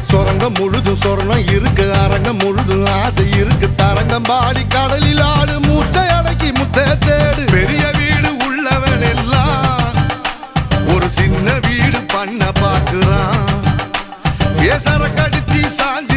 சொரங்கம் முழுதும் சொர்ணம் இருக்கு, அரங்கம் முழுதும் ஆசை இருக்கு. தரங்கம் பாடி கடலில் ஆடு, மூச்சை அடக்கி முத்த தேடு. பெரிய வீடு உள்ளவன் எல்லாம் ஒரு சின்ன வீடு பண்ண பாக்குறான். ஏசர கடிச்சி சாஞ்ச